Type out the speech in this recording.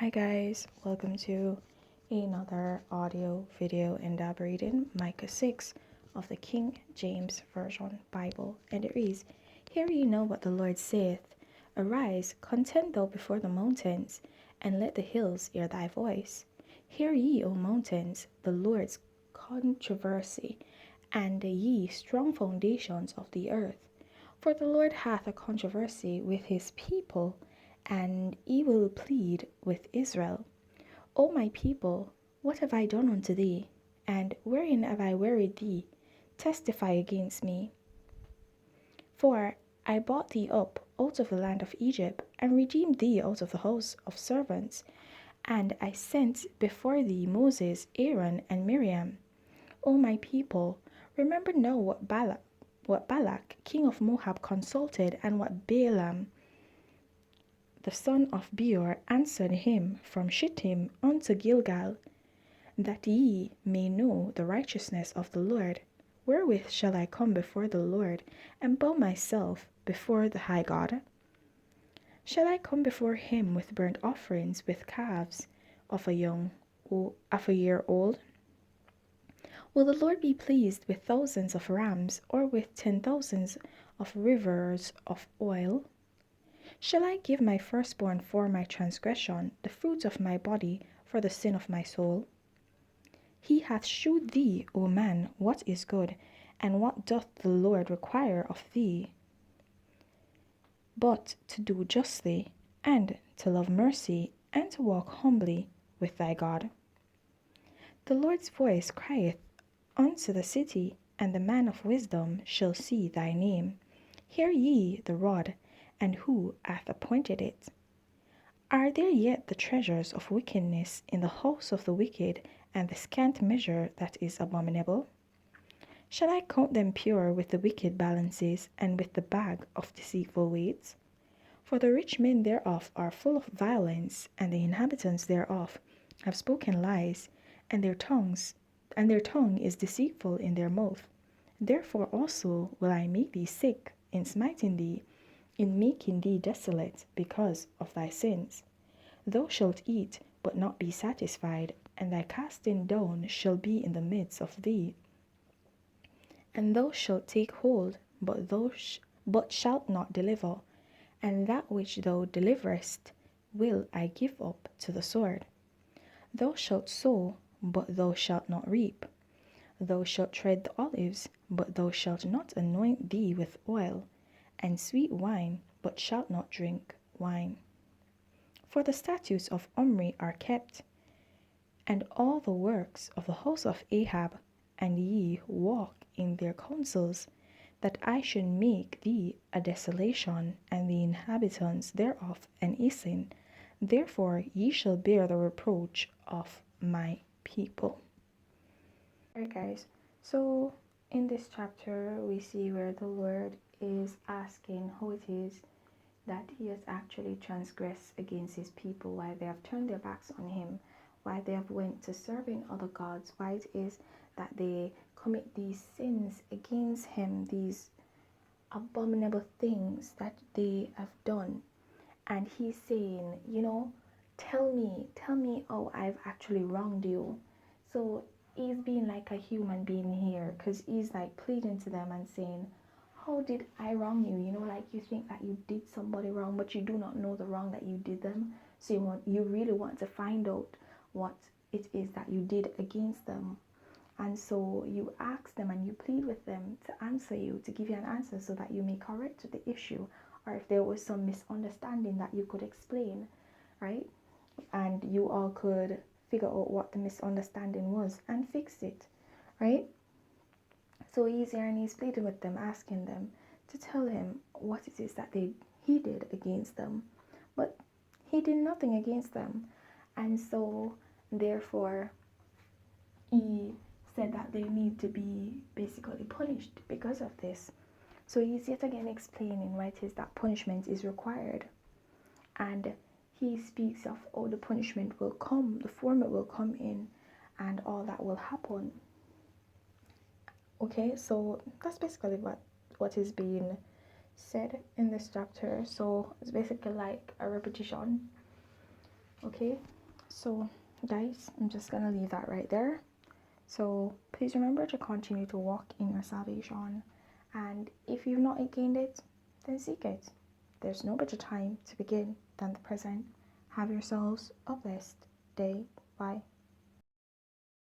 Hi guys, welcome to another audio video and reading Micah 6 of the King James Version Bible. And it reads, Hear ye know what the Lord saith, Arise, contend thou before the mountains, and let the hills hear thy voice. Hear ye, O mountains, the Lord's controversy, and ye strong foundations of the earth. For the Lord hath a controversy with his people, and he will plead with Israel. O my people, what have I done unto thee? And wherein have I wearied thee? Testify against me. For I brought thee up out of the land of Egypt, and redeemed thee out of the house of servants. And I sent before thee Moses, Aaron, and Miriam. O my people, remember now what Balak, king of Moab, consulted, and what Balaam, the son of Beor, answered him from Shittim unto Gilgal, that ye may know the righteousness of the Lord. Wherewith shall I come before the Lord, and bow myself before the high God? Shall I come before him with burnt offerings, with calves of a year old? Will the Lord be pleased with thousands of rams, or with 10,000 of rivers of oil? Shall I give my firstborn for my transgression, the fruit of my body for the sin of my soul? He hath shewed thee, O man, what is good, and what doth the Lord require of thee, but to do justly, and to love mercy, and to walk humbly with thy God. The Lord's voice crieth unto the city, and the man of wisdom shall see thy name. Hear ye the rod, and who hath appointed it? Are there yet the treasures of wickedness in the house of the wicked, and the scant measure that is abominable? Shall I count them pure with the wicked balances, and with the bag of deceitful weights? For the rich men thereof are full of violence, and the inhabitants thereof have spoken lies, and their tongue is deceitful in their mouth. Therefore also will I make thee sick in smiting thee, in making thee desolate because of thy sins. Thou shalt eat, but not be satisfied, and thy casting down shall be in the midst of thee. And thou shalt take hold, but shalt not deliver, and that which thou deliverest will I give up to the sword. Thou shalt sow, but thou shalt not reap. Thou shalt tread the olives, but thou shalt not anoint thee with oil, and sweet wine, but shalt not drink wine. For the statutes of Omri are kept, and all the works of the house of Ahab, and ye walk in their counsels, that I should make thee a desolation, and the inhabitants thereof an Asin. Therefore ye shall bear the reproach of my people. Alright guys, so in this chapter we see where the Lord is asking how it is that he has actually transgressed against his people, why they have turned their backs on him, why they have went to serving other gods, why it is that they commit these sins against him, these abominable things that they have done. And he's saying, tell me how I've actually wronged you. So he's being like a human being here, because he's like pleading to them and saying, how did I wrong you? Like you think that you did somebody wrong, but you do not know the wrong that you did them. So you really want to find out what it is that you did against them. And so you ask them and you plead with them to answer you, to give you an answer so that you may correct the issue, or if there was some misunderstanding that you could explain, right? And you all could figure out what the misunderstanding was and fix it, right? So he's here and he's pleading with them, asking them to tell him what it is that he did against them. But he did nothing against them. And so therefore he said that they need to be basically punished because of this. So he's yet again explaining why it is that punishment is required. And he speaks of how the punishment will come, the form it will come in, and all that will happen. Okay, so that's basically what is being said in this chapter. So it's basically like a repetition. Okay, so guys, I'm just gonna leave that right there. So please remember to continue to walk in your salvation, and if you've not gained it, then seek it. There's no better time to begin than the present. Have yourselves a blessed day. Bye.